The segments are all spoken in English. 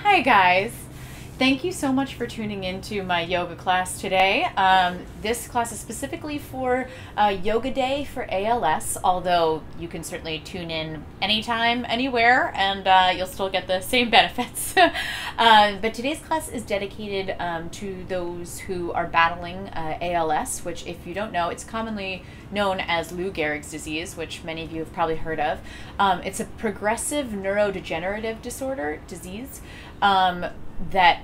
Hi guys! Thank you so much for tuning into my yoga class today. This class is specifically for Yoga Day for ALS, although you can certainly tune in anytime, anywhere, and you'll still get the same benefits. But today's class is dedicated to those who are battling ALS, which, if you don't know, it's commonly known as Lou Gehrig's disease, which many of you have probably heard of. It's a progressive neurodegenerative disease that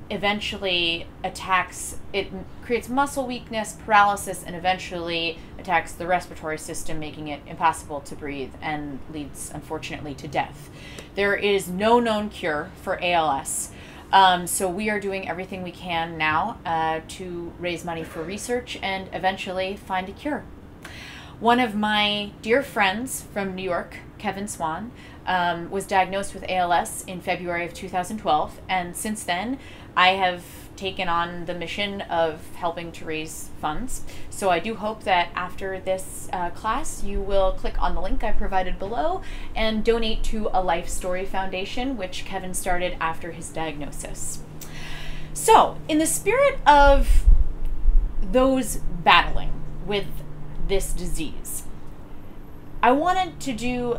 eventually attacks, it creates muscle weakness, paralysis, and eventually attacks the respiratory system, making it impossible to breathe and leads, unfortunately, to death. There is no known cure for ALS, so we are doing everything we can now to raise money for research and eventually find a cure. One of my dear friends from New York, Kevin Swan, was diagnosed with ALS in February of 2012, and since then I have taken on the mission of helping to raise funds. So I do hope that after this class you will click on the link I provided below and donate to a Life Story Foundation, which Kevin started after his diagnosis. So, in the spirit of those battling with this disease, I wanted to do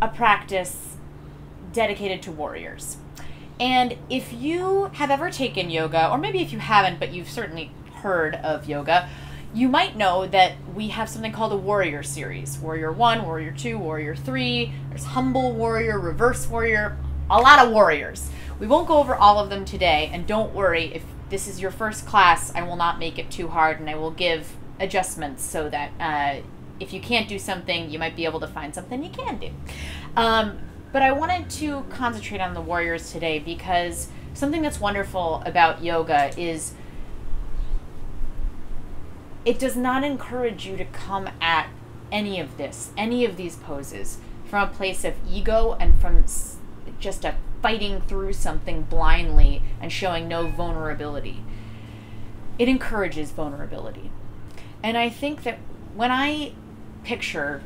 a practice dedicated to warriors. And if you have ever taken yoga, or maybe if you haven't, but you've certainly heard of yoga, you might know that we have something called a warrior series. Warrior 1, Warrior 2, Warrior 3, there's humble warrior, reverse warrior, a lot of warriors. We won't go over all of them today, and don't worry, if this is your first class, I will not make it too hard, and I will give adjustments so that if you can't do something, you might be able to find something you can do. But I wanted to concentrate on the warriors today because something that's wonderful about yoga is it does not encourage you to come at any of these poses, from a place of ego and from just a fighting through something blindly and showing no vulnerability. It encourages vulnerability. And I think that when I picture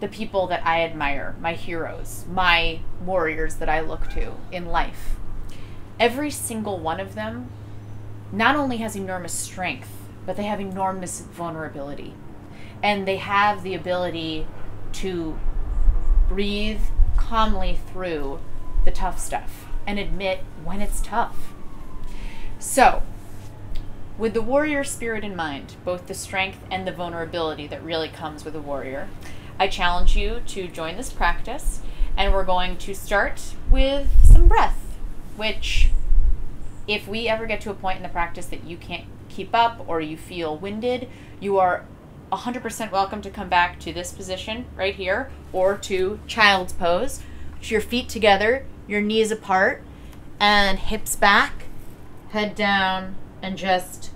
the people that I admire, my heroes, my warriors that I look to in life, every single one of them not only has enormous strength, but they have enormous vulnerability. And they have the ability to breathe calmly through the tough stuff and admit when it's tough. So, with the warrior spirit in mind, both the strength and the vulnerability that really comes with a warrior, I challenge you to join this practice, and we're going to start with some breath, which, if we ever get to a point in the practice that you can't keep up or you feel winded, you are 100% welcome to come back to this position right here, or to child's pose, with your feet together, your knees apart, and hips back, head down, and just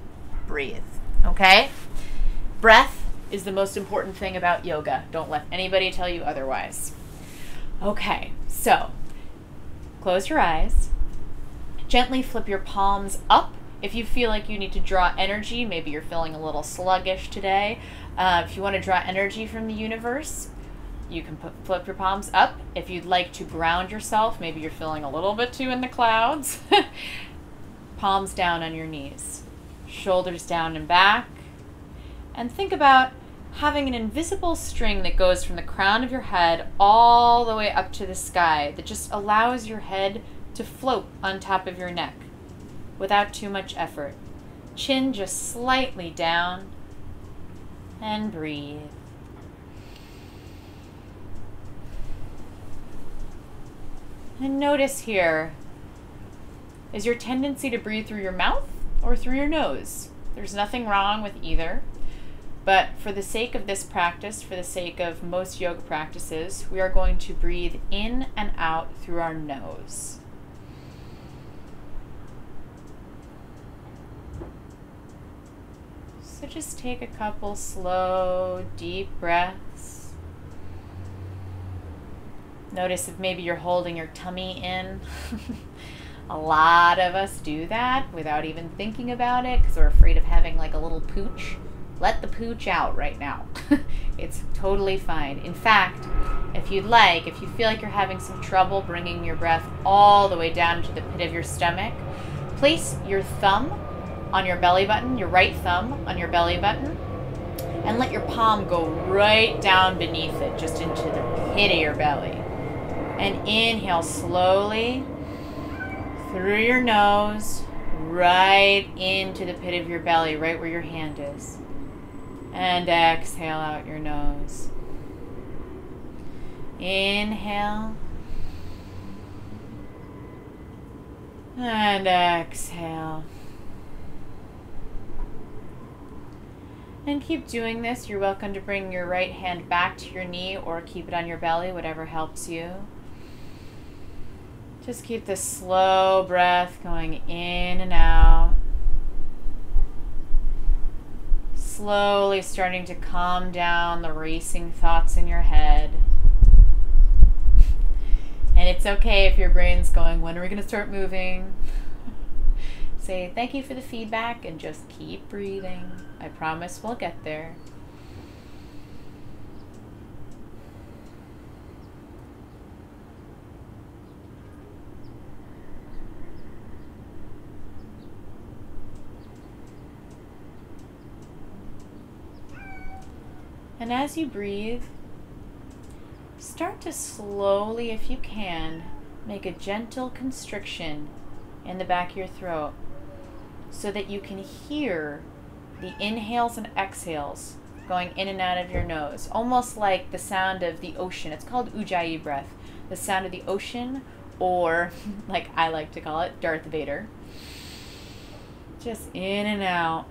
breathe, okay? Breath is the most important thing about yoga. Don't let anybody tell you otherwise. Okay, so close your eyes. Gently flip your palms up. If you feel like you need to draw energy, maybe you're feeling a little sluggish today. If you want to draw energy from the universe, you can flip your palms up. If you'd like to ground yourself, maybe you're feeling a little bit too in the clouds, palms down on your knees, shoulders down and back. And think about having an invisible string that goes from the crown of your head all the way up to the sky that just allows your head to float on top of your neck without too much effort. Chin just slightly down, and breathe. And notice here, is your tendency to breathe through your mouth or through your nose? There's nothing wrong with either. But for the sake of this practice, for the sake of most yoga practices, we are going to breathe in and out through our nose. So just take a couple slow, deep breaths. Notice if maybe you're holding your tummy in. A lot of us do that without even thinking about it because we're afraid of having like a little pooch. Let the pooch out right now. It's totally fine. In fact, If you'd like, if you feel like you're having some trouble bringing your breath all the way down to the pit of your stomach, place your thumb on your belly button, your right thumb on your belly button, and let your palm go right down beneath it, just into the pit of your belly. And inhale slowly through your nose, right into the pit of your belly, right where your hand is. And exhale out your nose. Inhale. And exhale. And keep doing this. You're welcome to bring your right hand back to your knee or keep it on your belly, whatever helps you. Just keep this slow breath going in and out. Slowly starting to calm down the racing thoughts in your head. And it's okay if your brain's going, when are we going to start moving? Say thank you for the feedback and just keep breathing. I promise we'll get there. And as you breathe, start to slowly, if you can, make a gentle constriction in the back of your throat so that you can hear the inhales and exhales going in and out of your nose, almost like the sound of the ocean. It's called Ujjayi Breath, the sound of the ocean, or like I like to call it, Darth Vader. Just in and out.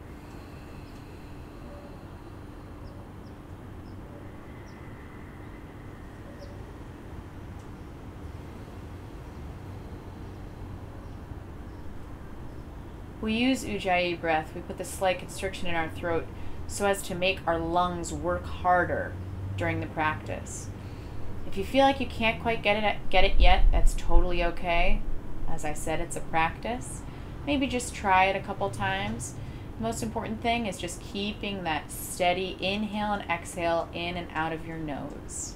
We use Ujjayi Breath. We put the slight constriction in our throat so as to make our lungs work harder during the practice. If you feel like you can't quite get it yet, that's totally okay. As I said, it's a practice. Maybe just try it a couple times. The most important thing is just keeping that steady inhale and exhale in and out of your nose.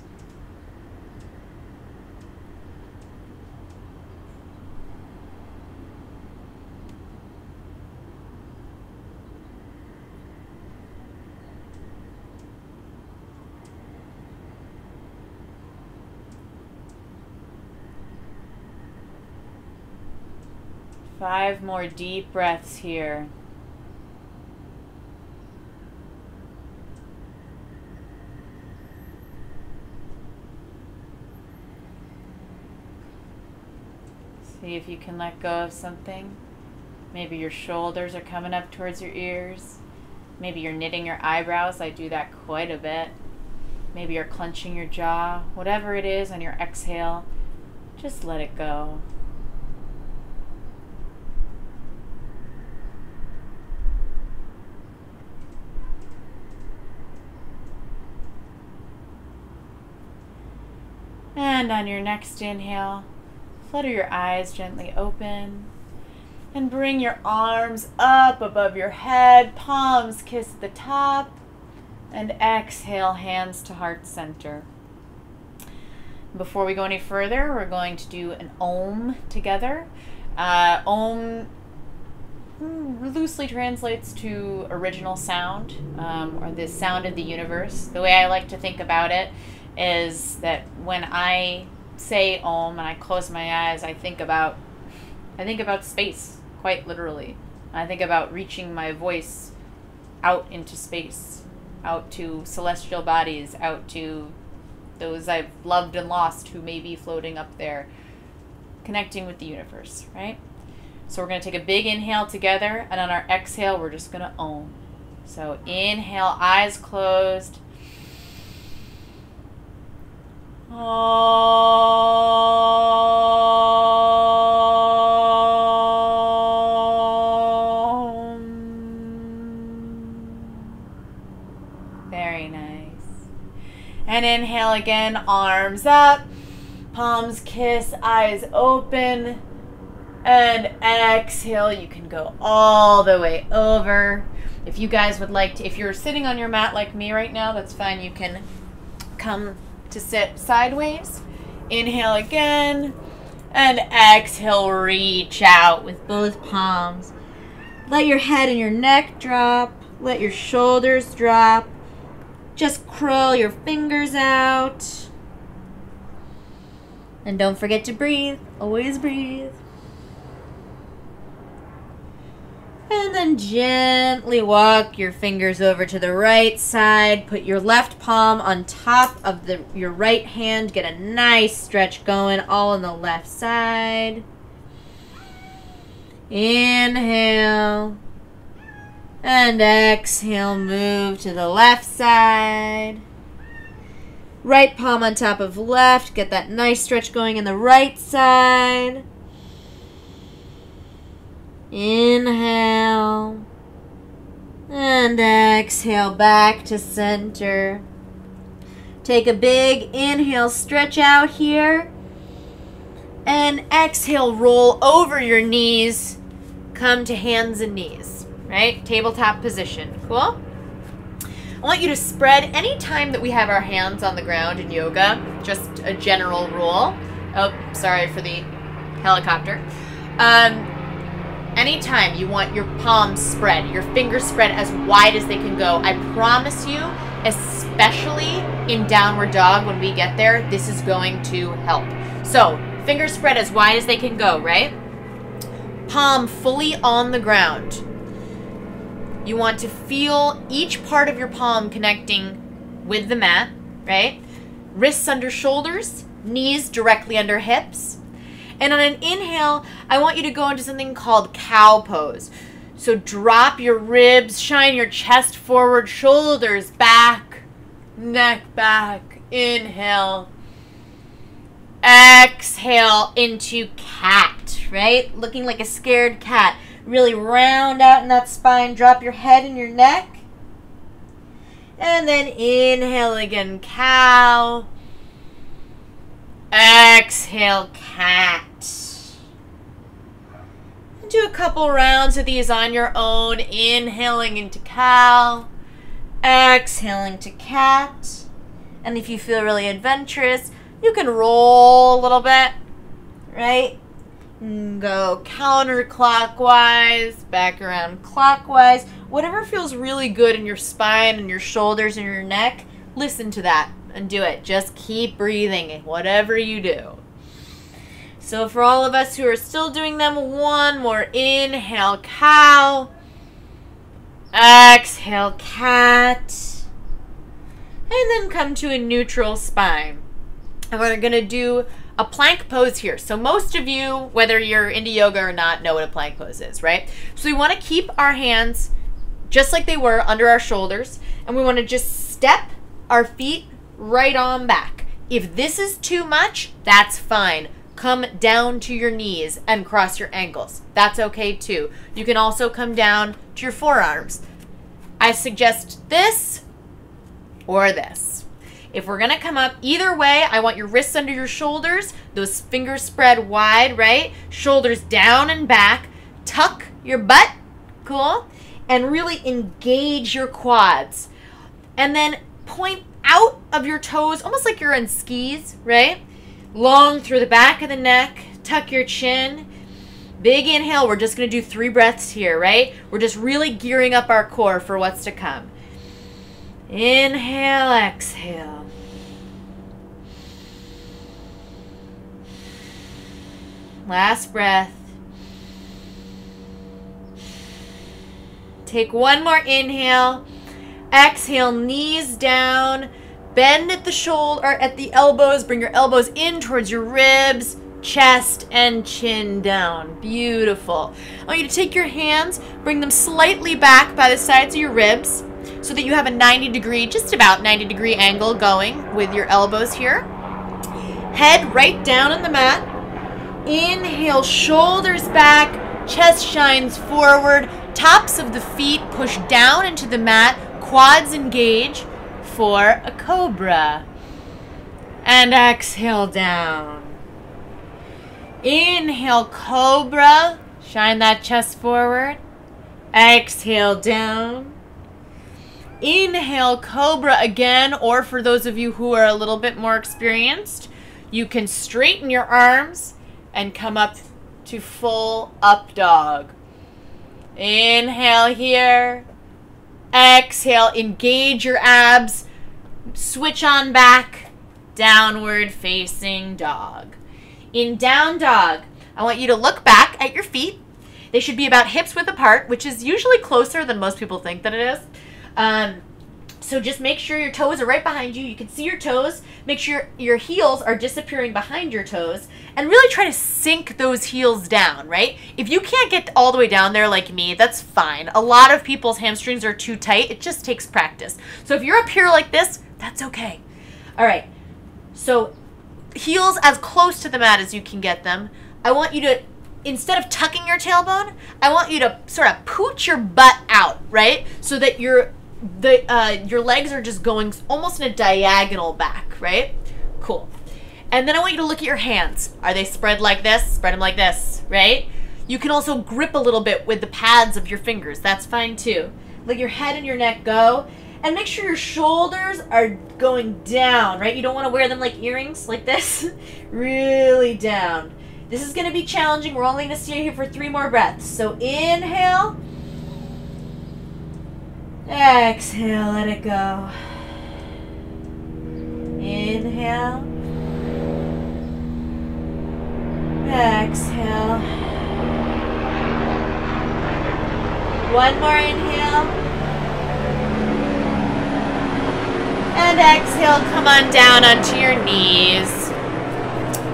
Five more deep breaths here. See if you can let go of something. Maybe your shoulders are coming up towards your ears. Maybe you're knitting your eyebrows. I do that quite a bit. Maybe you're clenching your jaw. Whatever it is on your exhale, just let it go. And on your next inhale, flutter your eyes gently open and bring your arms up above your head, palms kiss the top, and exhale, hands to heart center. Before we go any further, we're going to do an Om together. Om loosely translates to original sound, or the sound of the universe. The way I like to think about it is that when I say Om and I close my eyes, I think about space, quite literally. I think about reaching my voice out into space, out to celestial bodies, out to those I've loved and lost who may be floating up there, connecting with the universe, right? So we're going to take a big inhale together, and on our exhale, we're just going to Om. So inhale, eyes closed. Om. Very nice. And inhale again, arms up, palms kiss, eyes open. And exhale, you can go all the way over. If you guys would like to, if you're sitting on your mat like me right now, that's fine. You can come to sit sideways. Inhale again. And exhale, reach out with both palms. Let your head and your neck drop. Let your shoulders drop. Just curl your fingers out. And don't forget to breathe. Always breathe. And then gently walk your fingers over to the right side. Put your left palm on top of your right hand. Get a nice stretch going all on the left side. Inhale. And exhale, move to the left side. Right palm on top of left. Get that nice stretch going in the right side. Inhale. And exhale back to center. Take a big inhale, stretch out here. And exhale, roll over your knees. Come to hands and knees, right? Tabletop position. Cool? I want you to spread any time that we have our hands on the ground in yoga, just a general rule. Oh, sorry for the helicopter. Anytime you want your palms spread, your fingers spread as wide as they can go, I promise you, especially in downward dog when we get there, this is going to help. So, fingers spread as wide as they can go, right? Palm fully on the ground. You want to feel each part of your palm connecting with the mat, right? Wrists under shoulders, knees directly under hips. And on an inhale, I want you to go into something called cow pose. So drop your ribs, shine your chest forward, shoulders back, neck back. Inhale. Exhale into cat, right? Looking like a scared cat. Really round out in that spine. Drop your head and your neck. And then inhale again, cow. Exhale, cat. Do a couple rounds of these on your own. Inhaling into cow. Exhaling to cat. And if you feel really adventurous, you can roll a little bit, right? And go counterclockwise, back around clockwise. Whatever feels really good in your spine and your shoulders and your neck, listen to that and do it. Just keep breathing, whatever you do. So for all of us who are still doing them, one more. Inhale, cow. Exhale, cat. And then come to a neutral spine. And we're going to do a plank pose here. So most of you, whether you're into yoga or not, know what a plank pose is, right? So we want to keep our hands just like they were under our shoulders. And we want to just step our feet right on back. If this is too much, that's fine. Come down to your knees and cross your ankles. That's okay too. You can also come down to your forearms. I suggest this or this. If we're going to come up either way, I want your wrists under your shoulders, those fingers spread wide, right? Shoulders down and back. Tuck your butt, cool? And really engage your quads. And then point out of your toes, almost like you're on skis, right? Long through the back of the neck, tuck your chin. Big inhale, we're just going to do 3 breaths here, right? We're just really gearing up our core for what's to come. Inhale, exhale. Last breath. Take one more inhale. Exhale, knees down. Bend at the shoulder, or at the elbows. Bring your elbows in towards your ribs, chest, and chin down. Beautiful. I want you to take your hands, bring them slightly back by the sides of your ribs so that you have a 90-degree, just about 90-degree angle going with your elbows here. Head right down on the mat. Inhale, shoulders back, chest shines forward, tops of the feet push down into the mat, quads engage for a cobra. And exhale down. Inhale, cobra, shine that chest forward. Exhale down. Inhale, cobra again, or for those of you who are a little bit more experienced, you can straighten your arms and come up to full up dog. Inhale here. Exhale, engage your abs. Switch on back. Downward facing dog. In down dog, I want you to look back at your feet. They should be about hips width apart, which is usually closer than most people think that it is. So just make sure your toes are right behind you. You can see your toes. Make sure your heels are disappearing behind your toes. And really try to sink those heels down, right? If you can't get all the way down there like me, that's fine. A lot of people's hamstrings are too tight. It just takes practice. So if you're up here like this, that's okay. All right. So heels as close to the mat as you can get them. I want you to, instead of tucking your tailbone, I want you to sort of pooch your butt out, right? So that your legs are just going almost in a diagonal back, right? Cool. And then I want you to look at your hands. Are they spread like this? Spread them like this, right? You can also grip a little bit with the pads of your fingers. That's fine too. Let your head and your neck go. And make sure your shoulders are going down, right? You don't want to wear them like earrings, like this. Really down. This is going to be challenging. We're only going to stay here for 3 more breaths. So inhale. Exhale, let it go. Inhale. Exhale. One more inhale. And exhale, come on down onto your knees.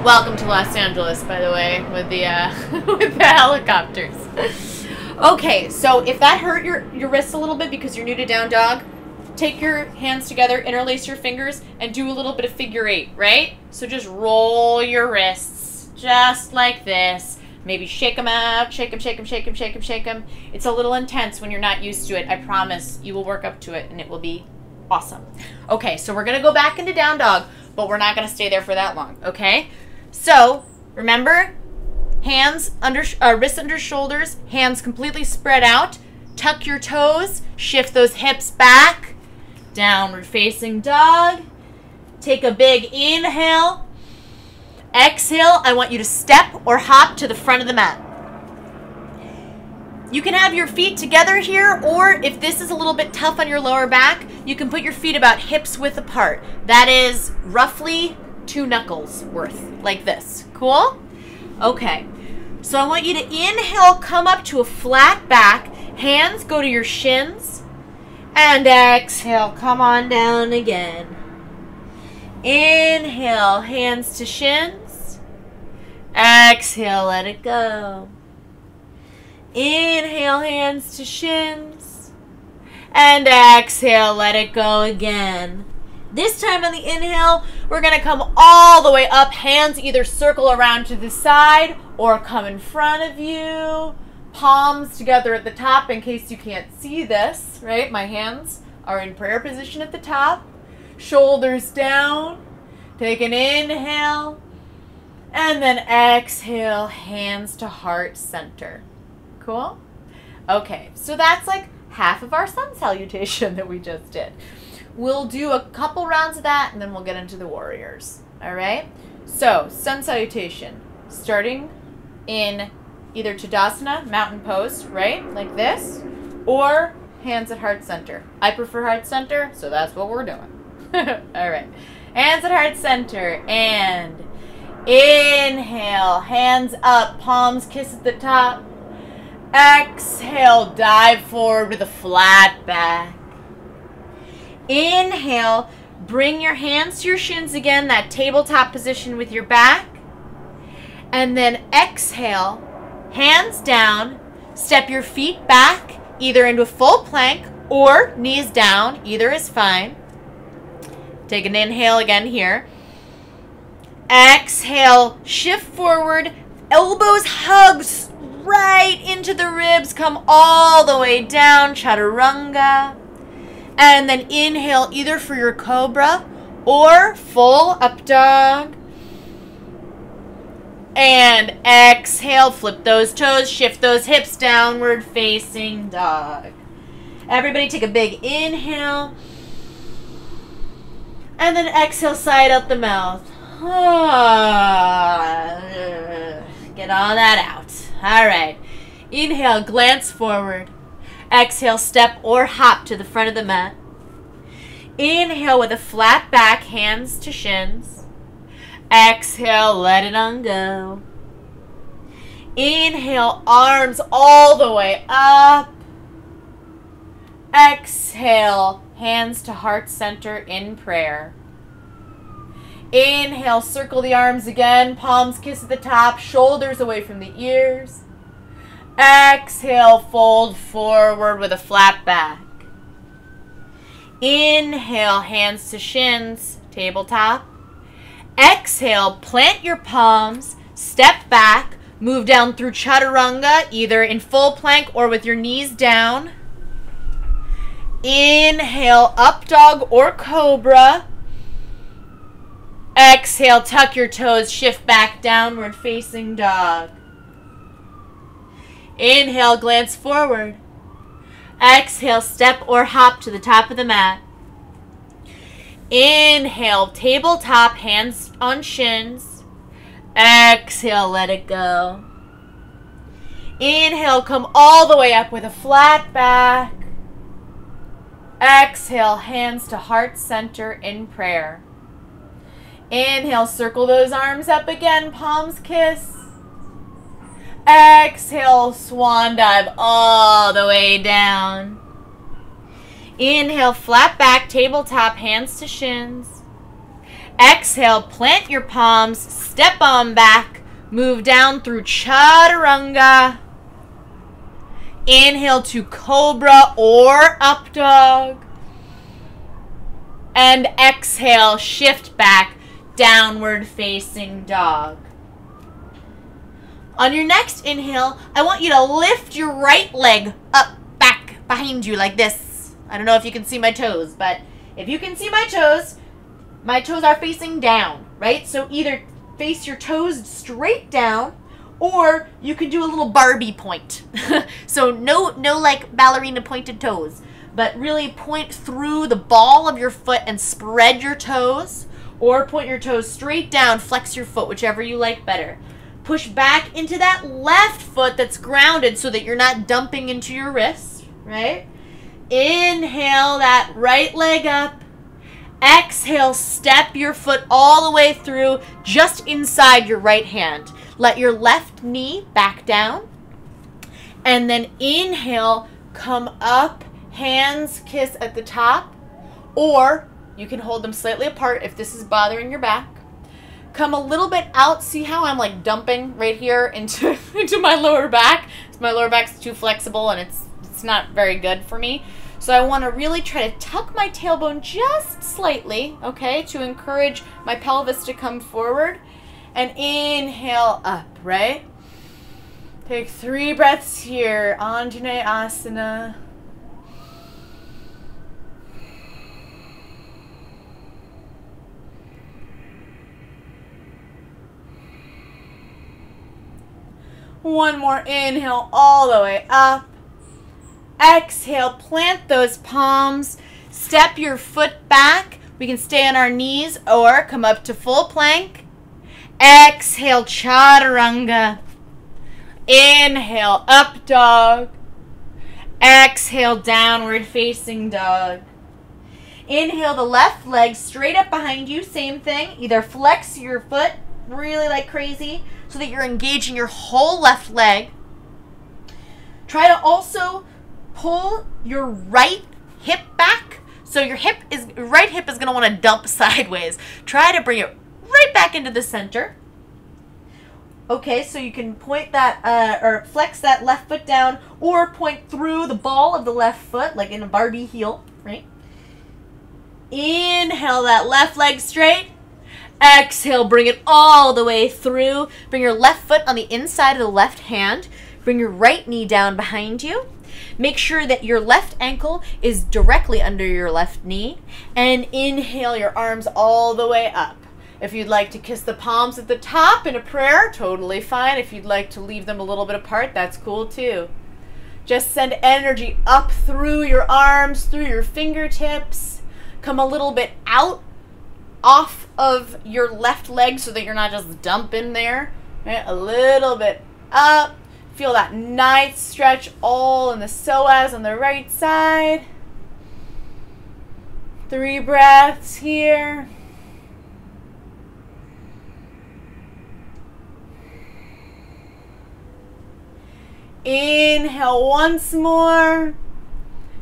Welcome to Los Angeles, by the way, with the with the helicopters. Okay, so if that hurt your wrists a little bit because you're new to down dog, take your hands together, interlace your fingers, and do a little bit of figure 8, right? So just roll your wrists, just like this. Maybe shake them out, shake them, shake them, shake them, shake them, shake them. It's a little intense when you're not used to it. I promise you will work up to it, and it will be awesome. Okay, so we're going to go back into down dog, but we're not going to stay there for that long, okay? So, remember, hands under, wrists under shoulders, hands completely spread out. Tuck your toes, shift those hips back. Downward facing dog. Take a big inhale. Exhale, I want you to step or hop to the front of the mat. You can have your feet together here, or if this is a little bit tough on your lower back, you can put your feet about hips width apart. That is roughly 2 knuckles worth, like this. Cool? Okay. So I want you to inhale, come up to a flat back. Hands go to your shins. And exhale, come on down again. Inhale, hands to shins. Exhale, let it go. Inhale, hands to shins. And exhale, let it go again. This time on the inhale, we're going to come all the way up. Hands either circle around to the side or come in front of you. Palms together at the top in case you can't see this, right? My hands are in prayer position at the top. Shoulders down. Take an inhale. And then exhale, hands to heart center. Cool? Okay, so that's like half of our sun salutation that we just did. We'll do a couple rounds of that, and then we'll get into the warriors. All right? So, sun salutation. Starting in either Tadasana, mountain pose, right? Like this. Or hands at heart center. I prefer heart center, so that's what we're doing. All right. Hands at heart center. And inhale. Hands up. Palms kiss at the top. Exhale. Dive forward with a flat back. Inhale, bring your hands to your shins again, that tabletop position with your back. And then exhale, hands down, step your feet back, either into a full plank or knees down, either is fine. Take an inhale again here. Exhale, shift forward, elbows hugs right into the ribs, come all the way down, chaturanga. And then inhale either for your cobra or full up dog. And exhale, flip those toes, shift those hips, downward facing dog. Everybody take a big inhale. And then exhale, side out the mouth. Get all that out. All right. Inhale, glance forward. Exhale, step or hop to the front of the mat. Inhale with a flat back, hands to shins. Exhale, let it on go. Inhale, arms all the way up. Exhale, hands to heart center in prayer. Inhale, circle the arms again, palms kiss at the top, shoulders away from the ears. Exhale, fold forward with a flat back. Inhale, hands to shins, tabletop. Exhale, plant your palms, step back, move down through chaturanga, either in full plank or with your knees down. Inhale, up dog or cobra. Exhale, tuck your toes, shift back, downward facing dog. Inhale, glance forward. Exhale, step or hop to the top of the mat. Inhale, tabletop, hands on shins. Exhale, let it go. Inhale, come all the way up with a flat back. Exhale, hands to heart center in prayer. Inhale, circle those arms up again, palms kiss. Exhale, swan dive all the way down. Inhale, flat back, tabletop, hands to shins. Exhale, plant your palms, step on back, move down through chaturanga. Inhale to cobra or up dog. And exhale, shift back, downward facing dog. On your next inhale, I want you to lift your right leg up, back, behind you like this. I don't know if you can see my toes, but if you can see my toes are facing down, right? So either face your toes straight down, or you can do a little Barbie point. So no like ballerina pointed toes, but really point through the ball of your foot and spread your toes, or point your toes straight down, flex your foot, whichever you like better. Push back into that left foot that's grounded so that you're not dumping into your wrist, right? Inhale that right leg up. Exhale, step your foot all the way through just inside your right hand. Let your left knee back down. And then inhale, come up, hands kiss at the top. Or you can hold them slightly apart if this is bothering your back. Come a little bit out. See how I'm like dumping right here into my lower back? My lower back's too flexible and it's not very good for me. So I want to really try to tuck my tailbone just slightly, okay, to encourage my pelvis to come forward. And inhale up, right? Take 3 breaths here. Anjaneyasana. One more inhale all the way up. Exhale, plant those palms. Step your foot back. We can stay on our knees or come up to full plank. Exhale, chaturanga. Inhale, up dog. Exhale, downward facing dog. Inhale the left leg straight up behind you. Same thing. Either flex your foot really like crazy so that you're engaging your whole left leg. Try to also pull your right hip back. So your right hip is going to want to dump sideways. Try to bring it right back into the center. Okay, so you can point that or flex that left foot down or point through the ball of the left foot like in a Barbie heel, right? Inhale that left leg straight. Exhale, bring it all the way through. Bring your left foot on the inside of the left hand. Bring your right knee down behind you. Make sure that your left ankle is directly under your left knee. And inhale your arms all the way up. If you'd like to kiss the palms at the top in a prayer, totally fine. If you'd like to leave them a little bit apart, that's cool too. Just send energy up through your arms, through your fingertips. Come a little bit out, off of your left leg so that you're not just dumping there. Right? A little bit up. Feel that nice stretch all in the psoas on the right side. 3 breaths here. Inhale once more.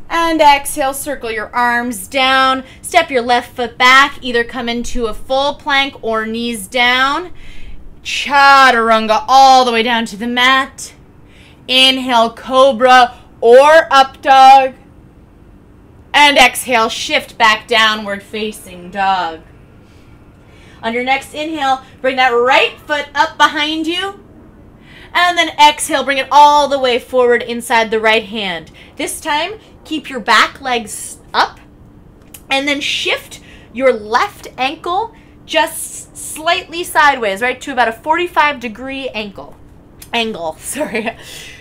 And exhale, circle your arms down. Step your left foot back. Either come into a full plank or knees down. Chaturanga all the way down to the mat. Inhale, cobra or up dog. And exhale, shift back downward facing dog. On your next inhale, bring that right foot up behind you. And then exhale, bring it all the way forward inside the right hand. This time, keep your back legs up. And then shift your left ankle just slightly sideways, right, to about a 45-degree angle. Sorry.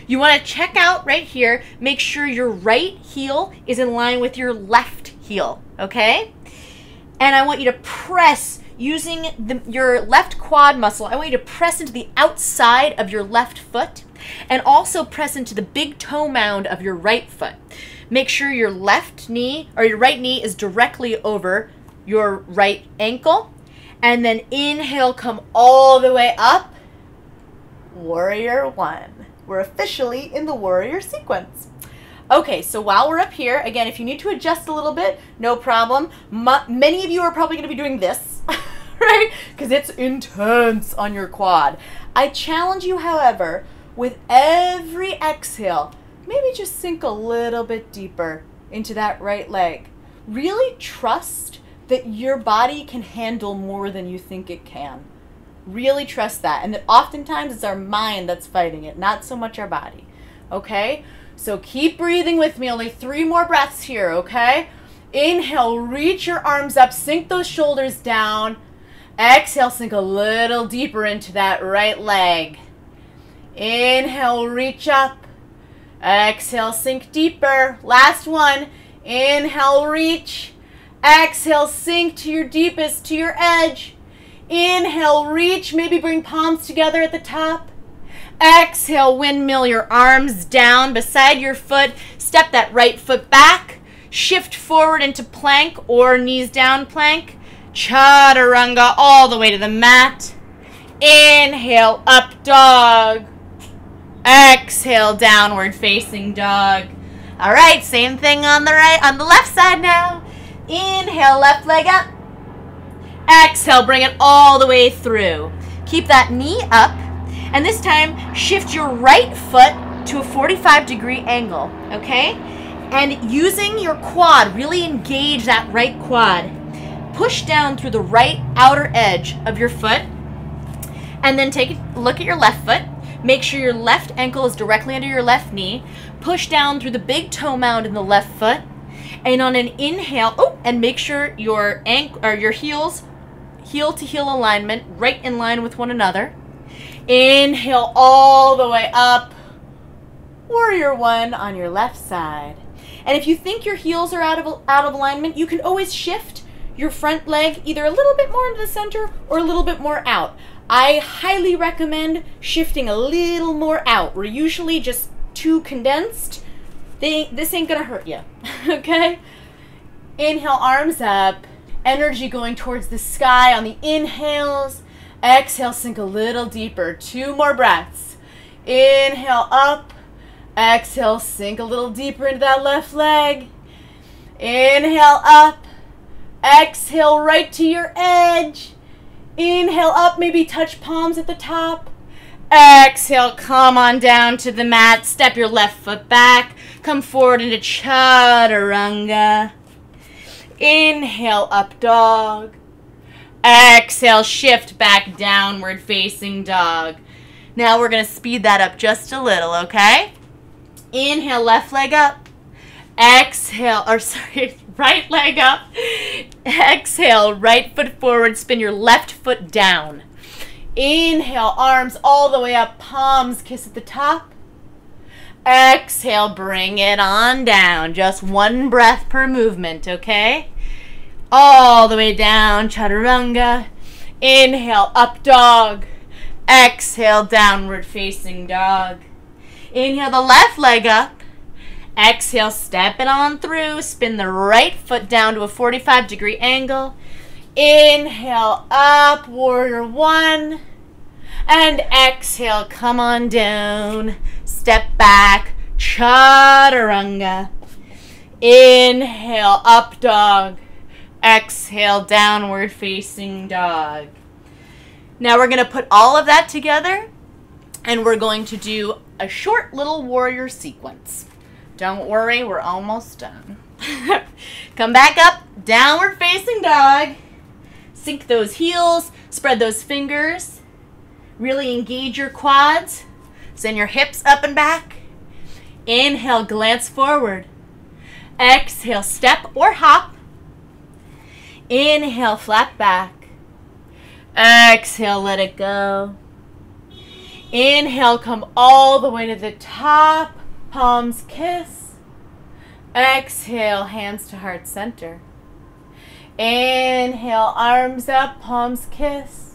You want to check out right here. Make sure your right heel is in line with your left heel, okay? And I want you to press using your left quad muscle. I want you to press into the outside of your left foot and also press into the big toe mound of your right foot. Make sure your left knee or your right knee is directly over your right ankle. And then inhale, come all the way up. Warrior 1. We're officially in the warrior sequence. Okay, so while we're up here, again, if you need to adjust a little bit, no problem. Many of you are probably going to be doing this, right? Because it's intense on your quad. I challenge you, however, with every exhale, maybe just sink a little bit deeper into that right leg. Really trust that your body can handle more than you think it can. Really trust that. And that oftentimes it's our mind that's fighting it, not so much our body. Okay? So keep breathing with me. Only 3 more breaths here, okay? Inhale, reach your arms up, sink those shoulders down. Exhale, sink a little deeper into that right leg. Inhale, reach up. Exhale, sink deeper. Last one. Inhale, reach. Exhale, sink to your deepest, to your edge. Inhale, reach. Maybe bring palms together at the top. Exhale, windmill your arms down beside your foot. Step that right foot back. Shift forward into plank or knees down plank. Chaturanga all the way to the mat. Inhale, up dog. Exhale, downward facing dog. All right, same thing on the left side now. Inhale, left leg up. Exhale, bring it all the way through. Keep that knee up. And this time, shift your right foot to a 45-degree angle, okay? And using your quad, really engage that right quad. Push down through the right outer edge of your foot. And then take a look at your left foot. Make sure your left ankle is directly under your left knee. Push down through the big toe mound in the left foot. And on an inhale, and make sure your heels, heel to heel alignment, right in line with one another. Inhale all the way up. Warrior 1 on your left side. And if you think your heels are out of alignment, you can always shift your front leg either a little bit more into the center or a little bit more out. I highly recommend shifting a little more out. We're usually just too condensed. This ain't gonna hurt you, okay? Inhale, arms up. Energy going towards the sky on the inhales. Exhale, sink a little deeper. 2 more breaths. Inhale, up. Exhale, sink a little deeper into that left leg. Inhale, up. Exhale, right to your edge. Inhale, up. Maybe touch palms at the top. Exhale, come on down to the mat. Step your left foot back. Come forward into Chaturanga. Inhale, up dog. Exhale, shift back downward facing dog. Now we're going to speed that up just a little, okay? Inhale, left leg up. Exhale, right leg up. Exhale, right foot forward, spin your left foot down. Inhale, arms all the way up, palms kiss at the top. Exhale, bring it on down. Just one breath per movement, okay? All the way down, chaturanga. Inhale, up dog. Exhale, downward facing dog. Inhale the left leg up. Exhale, step it on through. Spin the right foot down to a 45-degree angle. Inhale, up, warrior one. And exhale, come on down. Step back, chaturanga. Inhale, up dog. Exhale, downward facing dog. Now we're going to put all of that together and we're going to do a short little warrior sequence. Don't worry, we're almost done. Come back up, downward facing dog. Sink those heels, spread those fingers. Really engage your quads. Send your hips up and back. Inhale, glance forward. Exhale, step or hop. Inhale, flat back. Exhale, let it go. Inhale, come all the way to the top. Palms kiss. Exhale, hands to heart center. Inhale, arms up, palms kiss.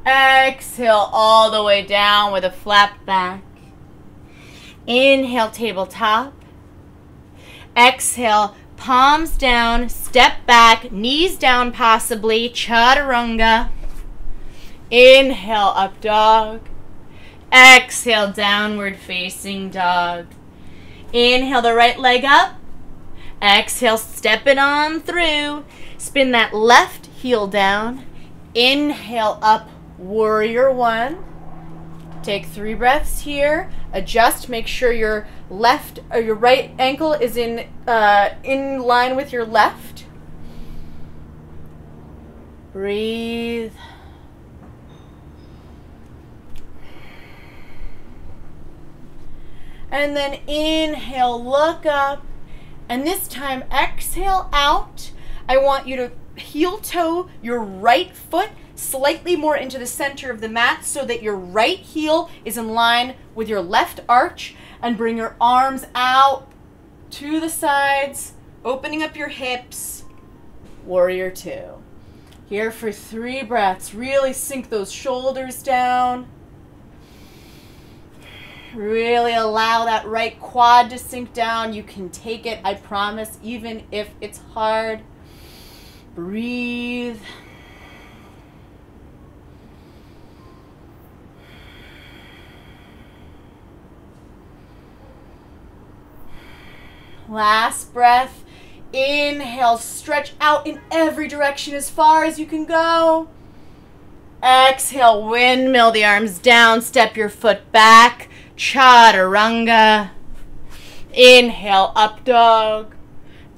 Exhale, all the way down with a flat back. Inhale, tabletop. Exhale, palms down, step back, knees down possibly, chaturanga. Inhale, up dog. Exhale, downward facing dog. Inhale the right leg up. Exhale, step it on through. Spin that left heel down. Inhale up, warrior one. Take 3 breaths here. Adjust, make sure your left or your right ankle is in line with your left. Breathe. And then inhale, look up. And this time, exhale out. I want you to heel toe your right foot slightly more into the center of the mat so that your right heel is in line with your left arch, and bring your arms out to the sides, opening up your hips. Warrior two. Here for 3 breaths. Really sink those shoulders down. Really allow that right quad to sink down. You can take it, I promise, even if it's hard. Breathe. Last breath. Inhale, stretch out in every direction as far as you can go. Exhale, windmill the arms down, step your foot back, chaturanga. Inhale, up dog.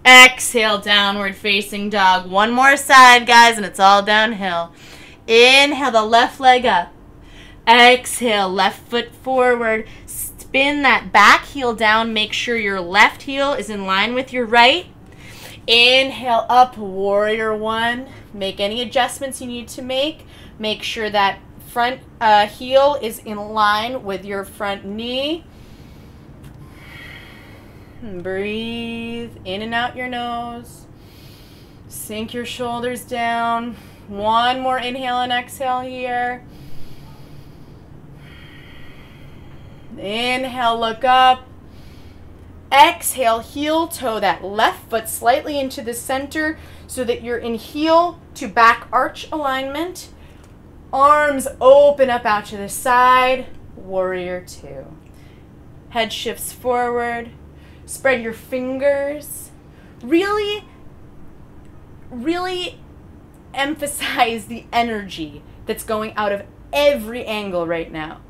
Exhale, downward facing dog. One more side, guys, and it's all downhill. Inhale, the left leg up. Exhale, left foot forward. Spin that back heel down. Make sure your left heel is in line with your right. Inhale up, warrior one. Make any adjustments you need to make. Make sure that front heel is in line with your front knee. Breathe in and out your nose. Sink your shoulders down. One more inhale and exhale here. Inhale, look up. Exhale, heel toe that left foot slightly into the center so that you're in heel to back arch alignment. Arms open up out to the side. Warrior two. Head shifts forward. Spread your fingers. Really, really emphasize the energy that's going out of every angle right now.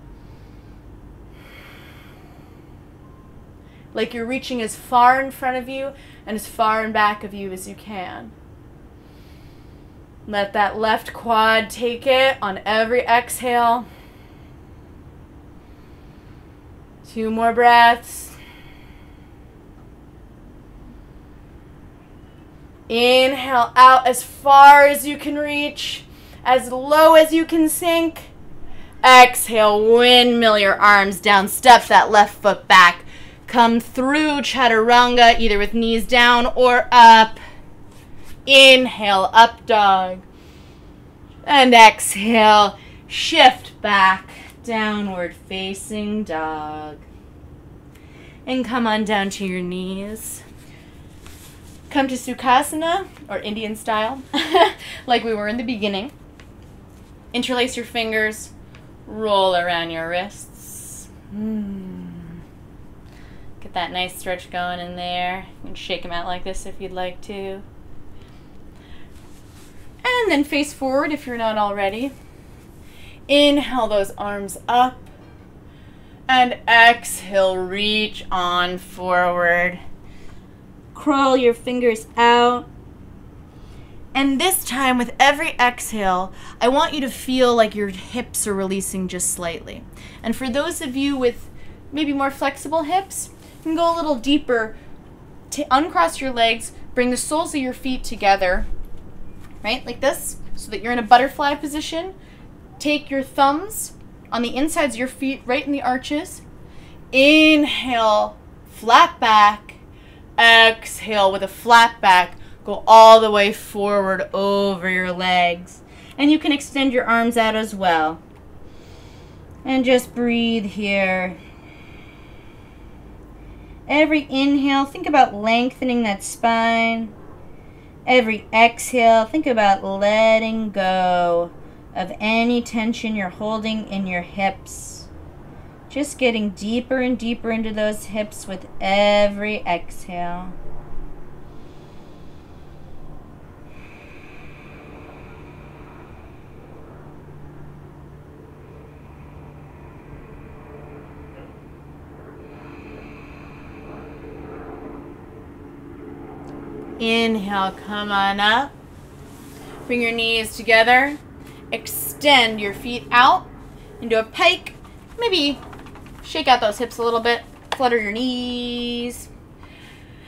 Like you're reaching as far in front of you and as far in back of you as you can. Let that left quad take it on every exhale. 2 more breaths. Inhale out as far as you can reach, as low as you can sink. Exhale, windmill your arms down, step that left foot back. Come through chaturanga, either with knees down or up. Inhale, up dog. And exhale, shift back, downward facing dog. And come on down to your knees. Come to Sukhasana, or Indian style, like we were in the beginning. Interlace your fingers, roll around your wrists. Get that nice stretch going in there. You can shake them out like this if you'd like to. And then face forward if you're not already. Inhale those arms up. And exhale, reach on forward. Crawl your fingers out. And this time, with every exhale, I want you to feel like your hips are releasing just slightly. And for those of you with maybe more flexible hips, you can go a little deeper. Uncross your legs, bring the soles of your feet together, right, like this, so that you're in a butterfly position. Take your thumbs on the insides of your feet, right in the arches. Inhale, flat back. Exhale with a flat back. Go all the way forward over your legs. And you can extend your arms out as well. And just breathe here. Every inhale, think about lengthening that spine. Every exhale, think about letting go of any tension you're holding in your hips. Just getting deeper and deeper into those hips with every exhale. Inhale, come on up. Bring your knees together. Extend your feet out into a pike. Maybe shake out those hips a little bit. Flutter your knees.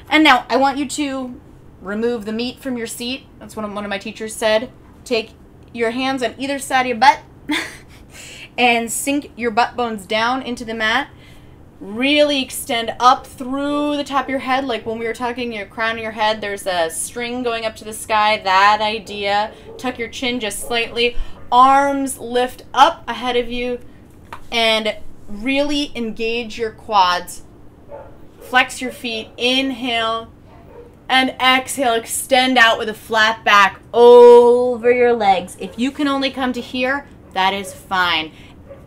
And now I want you to remove the meat from your seat. That's what one of my teachers said. Take your hands on either side of your butt and sink your butt bones down into the mat. Really extend up through the top of your head, like when we were talking your crown of your head, there's a string going up to the sky, that idea. Tuck your chin just slightly. Arms lift up ahead of you and really engage your quads. Flex your feet. Inhale and exhale. Extend out with a flat back over your legs. If you can only come to here, that is fine.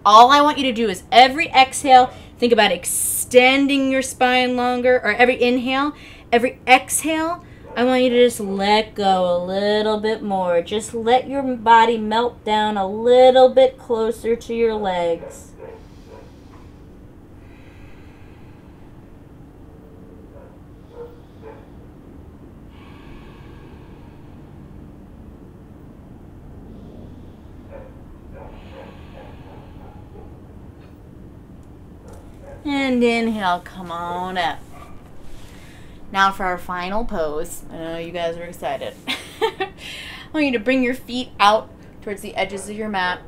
All I want you to do is every exhale, think about extending your spine longer, or every inhale, every exhale, I want you to just let go a little bit more. Just let your body melt down a little bit closer to your legs. And inhale, come on up. Now for our final pose. I know you guys are excited. I want you to bring your feet out towards the edges of your mat.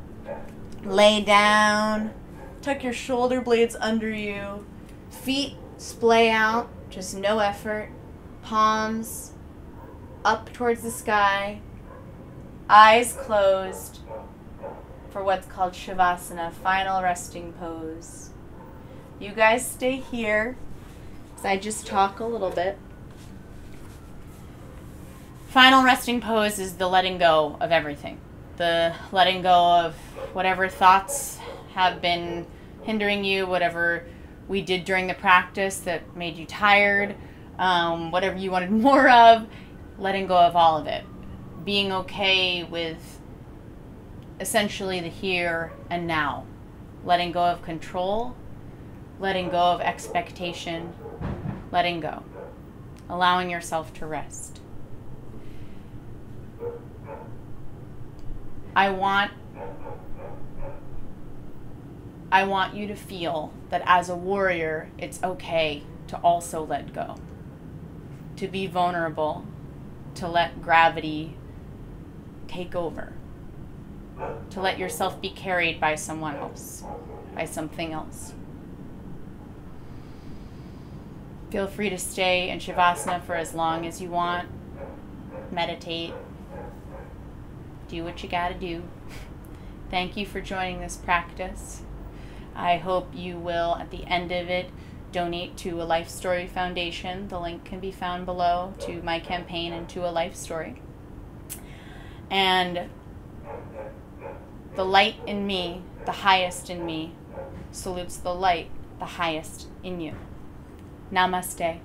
Lay down. Tuck your shoulder blades under you. Feet splay out, just no effort. Palms up towards the sky. Eyes closed for what's called Shavasana, final resting pose. You guys stay here as I just talk a little bit. Final resting pose is the letting go of everything. The letting go of whatever thoughts have been hindering you, whatever we did during the practice that made you tired, whatever you wanted more of, letting go of all of it. Being okay with essentially the here and now. Letting go of control. Letting go of expectation, letting go, allowing yourself to rest. I want you to feel that as a warrior, it's okay to also let go, to be vulnerable, to let gravity take over, to let yourself be carried by someone else, by something else. Feel free to stay in Shavasana for as long as you want. Meditate. Do what you gotta do. Thank you for joining this practice. I hope you will, at the end of it, donate to a Life Story Foundation. The link can be found below to my campaign and to a life story. And the light in me, the highest in me, salutes the light, the highest in you. Namaste.